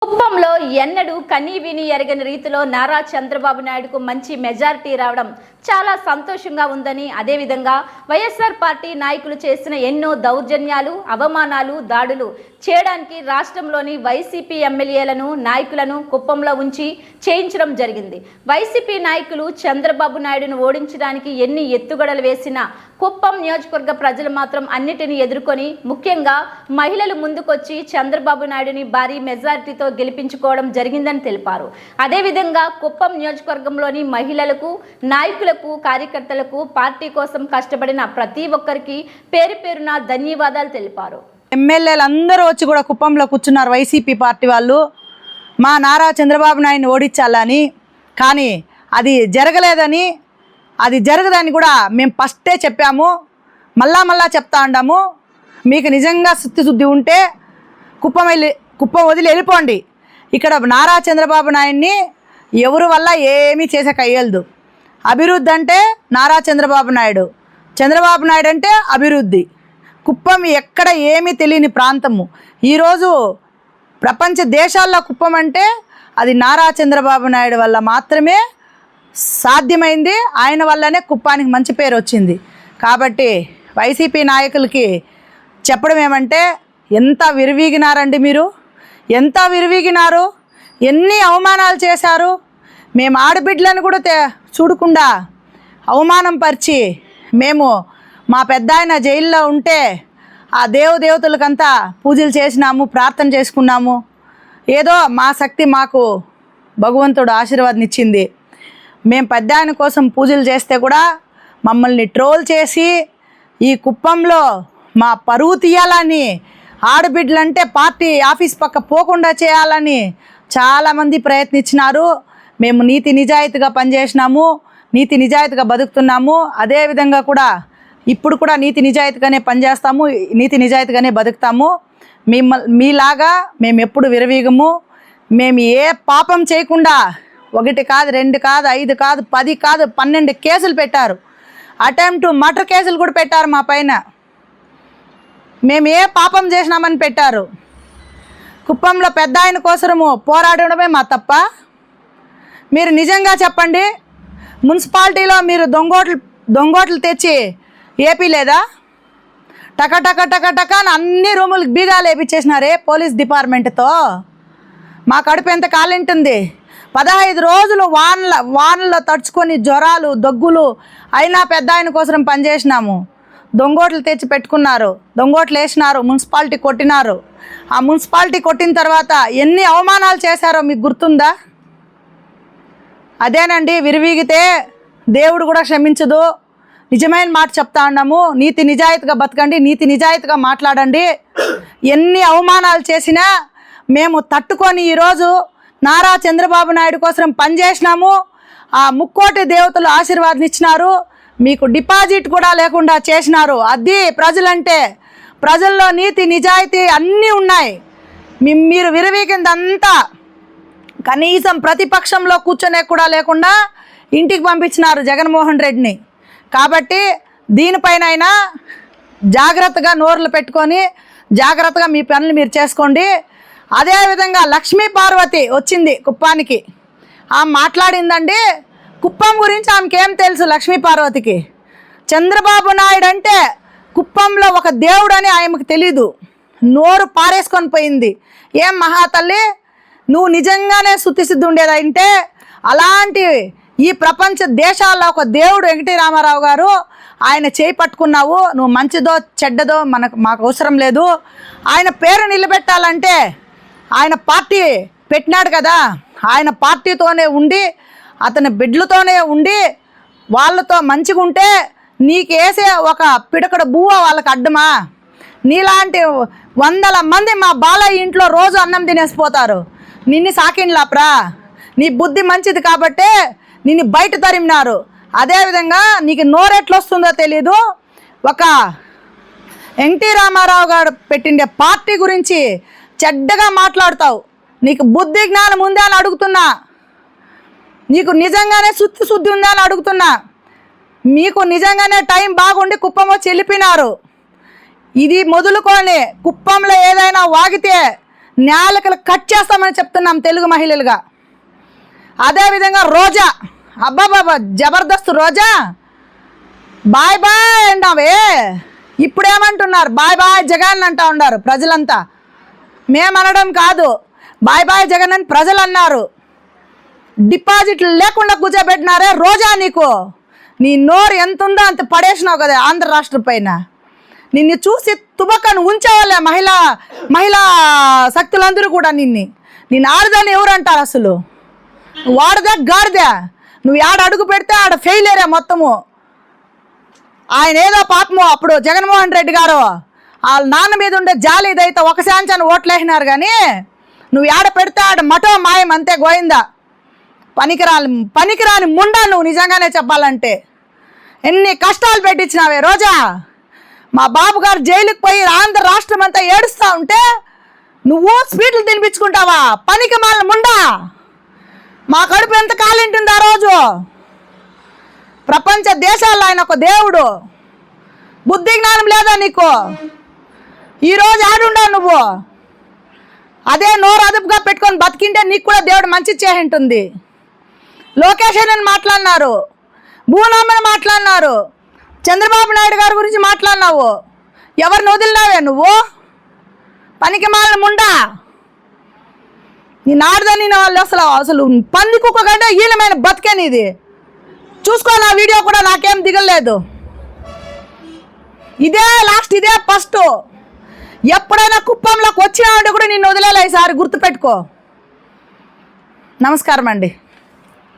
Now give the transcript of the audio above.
కుప్పంలో ఎన్నడూ కనీ విని ఎరగని రీతిలో నారా చంద్రబాబు నాయుడుకు మంచి మెజారిటీ రావడం చాలా సంతోషంగా ఉందని, అదేవిధంగా వైఎస్ఆర్ పార్టీ నాయకులు చేసిన ఎన్నో దౌర్జన్యాలు, అవమానాలు, దాడులు చేయడానికి రాష్ట్రంలోని వైసీపీ ఎమ్మెల్యేలను, నాయకులను కుప్పంలో ఉంచి చేయించడం జరిగింది. వైసీపీ నాయకులు చంద్రబాబు నాయుడును ఓడించడానికి ఎన్ని ఎత్తుగడలు వేసినా కుప్పం నియోజకవర్గ ప్రజలు మాత్రం అన్నిటిని ఎదుర్కొని, ముఖ్యంగా మహిళలు ముందుకొచ్చి చంద్రబాబు నాయుడుని భారీ మెజారిటీతో గెలిపించుకోవడం జరిగిందని తెలిపారు. అదేవిధంగా కుప్పం నియోజకవర్గంలోని మహిళలకు, నాయకులకు, కార్యకర్తలకు, పార్టీ కోసం కష్టపడిన ప్రతి ఒక్కరికి పేరు పేరున ధన్యవాదాలు తెలిపారు. ఎమ్మెల్యేలు అందరూ వచ్చి కూడా కుప్పంలో కూర్చున్నారు. వైసీపీ పార్టీ వాళ్ళు మా నారా చంద్రబాబు నాయుడిని ఓడించాలని, కానీ అది జరగలేదని, అది జరగదని కూడా మేము ఫస్టే చెప్పాము. మళ్ళా చెప్తా ఉన్నాము. మీకు నిజంగా శుద్ధి ఉంటే కుప్పం వదిలి వెళ్ళిపోండి. ఇక్కడ నారా చంద్రబాబు నాయుడిని ఎవరి వల్ల ఏమీ చేసేక అయ్యలేదు. అభివృద్ధి అంటే నారా చంద్రబాబు నాయుడు, చంద్రబాబు నాయుడు అంటే అభివృద్ధి. కుప్పం ఎక్కడ ఏమీ తెలియని ప్రాంతము. ఈరోజు ప్రపంచ దేశాల్లో కుప్పం అంటే అది నారా చంద్రబాబు నాయుడు వల్ల మాత్రమే సాధ్యమైంది. ఆయన వల్లనే కుప్పానికి మంచి పేరు వచ్చింది. కాబట్టి వైసీపీ నాయకులకి చెప్పడం ఏమంటే, ఎంత విరివీగినారండి మీరు, ఎంత విరివీగినారు, ఎన్ని అవమానాలు చేశారు. మేము ఆడబిడ్డలను కూడా చూడకుండా అవమానం పరిచి, మేము మా పెద్ద ఆయన జైల్లో ఉంటే ఆ దేవతలకంతా పూజలు చేసినాము, ప్రార్థన చేసుకున్నాము. ఏదో మా శక్తి మాకు భగవంతుడు ఆశీర్వాదం ఇచ్చింది. మేము పెద్ద ఆయన కోసం పూజలు చేస్తే కూడా మమ్మల్ని ట్రోల్ చేసి ఈ కుప్పంలో మా పరువు తీయాలని, ఆడబిడ్డలంటే పార్టీ ఆఫీస్ పక్క పోకుండా చేయాలని చాలామంది ప్రయత్నించినారు. మేము నీతి నిజాయితీగా పనిచేసినాము, నీతి నిజాయితీగా బతుకుతున్నాము. అదేవిధంగా కూడా ఇప్పుడు కూడా నీతి నిజాయితీగానే పనిచేస్తాము, నీతి నిజాయితీగానే బతుకుతాము. మీలాగా మేము ఎప్పుడు విరవీగము. మేము ఏ పాపం చేయకుండా 1 కాదు, 2 కాదు, 5 కాదు, 10 కాదు, 12 కేసులు పెట్టారు. అటెంప్ట్ మర్డర్ కేసులు కూడా పెట్టారు మా పైన. మేము ఏ పాపం చేసినామని పెట్టారు. కుప్పంలో పెద్ద ఆయన కోసము పోరాడడమే మా తప్ప? మీరు నిజంగా చెప్పండి. మున్సిపాలిటీలో మీరు దొంగోట్లు తెచ్చి ఏపీ లేదా? టక అన్ని రూములకు బీగాలు వేపించేసినారే పోలీస్ డిపార్ట్మెంట్తో. మా కడుపు ఎంత కాలింటుంది. 15 రోజులు వానల్లో తడుచుకొని జ్వరాలు, దగ్గులు అయినా పెద్ద ఆయన కోసం పనిచేసినాము. దొంగోట్లు తెచ్చి పెట్టుకున్నారు, దొంగోట్లు వేసినారు, మున్సిపాలిటీ కొట్టినారు. ఆ మున్సిపాలిటీ కొట్టిన తర్వాత ఎన్ని అవమానాలు చేశారో మీకు గుర్తుందా? అదేనండి, విరివీగితే దేవుడు కూడా క్షమించదు. నిజమైన మాట చెప్తా ఉన్నాము. నీతి నిజాయితీగా బతకండి, నీతి నిజాయితీగా మాట్లాడండి. ఎన్ని అవమానాలు చేసినా మేము తట్టుకొని ఈరోజు నారా చంద్రబాబు నాయుడు కోసం పనిచేసినాము. ఆ ముక్కోటి దేవతలు ఆశీర్వాదం ఇచ్చినారు. మీకు డిపాజిట్ కూడా లేకుండా చేసినారు. అది ప్రజలంటే. ప్రజల్లో నీతి నిజాయితీ అన్నీ ఉన్నాయి. మీరు విరవీకిందంతా కనీసం ప్రతిపక్షంలో కూర్చొనే కూడా లేకుండా ఇంటికి పంపించినారు జగన్మోహన్ రెడ్డిని. కాబట్టి దీనిపైనైనా జాగ్రత్తగా నోర్లు పెట్టుకొని జాగ్రత్తగా మీ పనులు మీరు చేసుకోండి. అదేవిధంగా లక్ష్మీ పార్వతి వచ్చింది కుప్పానికి. ఆమె మాట్లాడిందండి కుప్పం గురించి. ఆమెకేం తెలుసు లక్ష్మీ పార్వతికి? చంద్రబాబు నాయుడు అంటే కుప్పంలో ఒక దేవుడు అని ఆమెకు తెలీదు. నోరు పారేసుకొని పోయింది. ఏం మహాతల్లి, నువ్వు నిజంగానే శుద్ధిసిద్ధి ఉండేదంటే అలాంటి ఈ ప్రపంచ దేశాల్లో ఒక దేవుడు వెంకటీ రామారావు గారు, ఆయన చేయి పట్టుకున్నావు. నువ్వు మంచిదో చెడ్డదో మాకు అవసరం లేదు. ఆయన పేరు నిలబెట్టాలంటే ఆయన పార్టీ పెట్టినాడు కదా, ఆయన పార్టీతోనే ఉండి, అతని బిడ్డలతోనే ఉండి, వాళ్ళతో మంచిగా ఉంటే నీకేసే ఒక పిడకడ బువ్వ వాళ్ళకి అడ్డమా? నీలాంటి 100 మంది మా బాలయ్య ఇంట్లో రోజు అన్నం తినేసిపోతారు. నిన్ను సాకిండ్లాప్రా. నీ బుద్ధి మంచిది కాబట్టే నిన్ను బయట తరిమినారు. అదేవిధంగా నీకు నోరెట్లొస్తుందో తెలీదు. ఒక ఎన్టీ రామారావు గారు పెట్టిండే పార్టీ గురించి చెడ్డగా మాట్లాడతావు. నీకు బుద్ధి జ్ఞానం ఉందా అని అడుగుతున్నా. నీకు నిజంగానే శుద్ధి ఉందా అని అడుగుతున్నా. మీకు నిజంగానే టైం బాగుండి కుప్పం వచ్చి వెళ్ళిపోయినారు. ఇది మొదలుకొని కుప్పంలో ఏదైనా వాగితే నేలకలు కట్ చేస్తామని చెప్తున్నాం తెలుగు మహిళలుగా. అదేవిధంగా రోజా, అబ్బాబాబా జబర్దస్త్ రోజా బాయ్ బాయ్ అంటావే, ఇప్పుడేమంటున్నారు బాయ్ బాయ్ జగన్ అంటా ఉన్నారు ప్రజలంతా. మేమనడం కాదు, బాయ్ బాయ్ జగన్ అని ప్రజలు అన్నారు. డిపాజిట్లు లేకుండా కూర్చోబెట్టినారే రోజా, నీకు నీ నోరు ఎంత ఉందో అంత పడేసినావు కదా ఆంధ్ర రాష్ట్రం పైన. నిన్ను చూసి తుబకను ఉంచేవాళ్ళే మహిళా శక్తులందరూ కూడా. నిన్ను ఆడదాన్ని ఎవరు అంటారు అసలు? నువ్వు ఆడదా గాడిదా? నువ్వు ఆడ అడుగు పెడితే ఆడ ఫెయిలేరే మొత్తము. ఆయన ఏదో పాపము అప్పుడు జగన్మోహన్ రెడ్డి గారు వాళ్ళ నాన్న మీద ఉండే జాలి ఇదైతే ఒక శాంచాన్ని ఓట్లేసినారు, కానీ నువ్వు ఆడ పెడితే ఆడ మటో మాయం అంతే గోయిందా. పనికిరాని ముండా నువ్వు నిజంగానే చెప్పాలంటే. ఎన్ని కష్టాలు పెట్టించినావే రోజా. మా బాబు గారు జైలుకి పోయి ఆంధ్ర రాష్ట్రం అంతా ఏడుస్తూ ఉంటే నువ్వు స్వీట్లు తినిపించుకుంటావా? పనికి మాల ముండా. మా కడుపు ఎంత కాలింటుంది ఆ రోజు. ప్రపంచ దేశాల్లో ఆయన ఒక దేవుడు. బుద్ధి జ్ఞానం లేదా నీకు? ఈరోజు ఆడుండవు నువ్వు. అదే నోరు అదుపుగా పెట్టుకొని బతికింటే నీకు కూడా దేవుడు మంచి చేసి ఉంటుంది. లోకేష్ అని మాట్లాడినారు, భూనామని మాట్లాడినారు, చంద్రబాబు నాయుడు గారి గురించి మాట్లాడినావు. ఎవరిని వదిలినావే నువ్వు? పనికి మాలిన ముండా. నీ నాడుదని వాళ్ళు అసలు పంది కుక్క కంటే హీనమైన బతికేని ఇది. చూసుకోవాలి, ఆ వీడియో కూడా నాకేం దిగలేదు. ఇదే లాస్ట్, ఇదే ఫస్ట్. ఎప్పుడైనా కుప్పంలోకి వచ్చినావంటే కూడా నిన్ను వదిలేలే ఈసారి, గుర్తుపెట్టుకో. నమస్కారం అండి.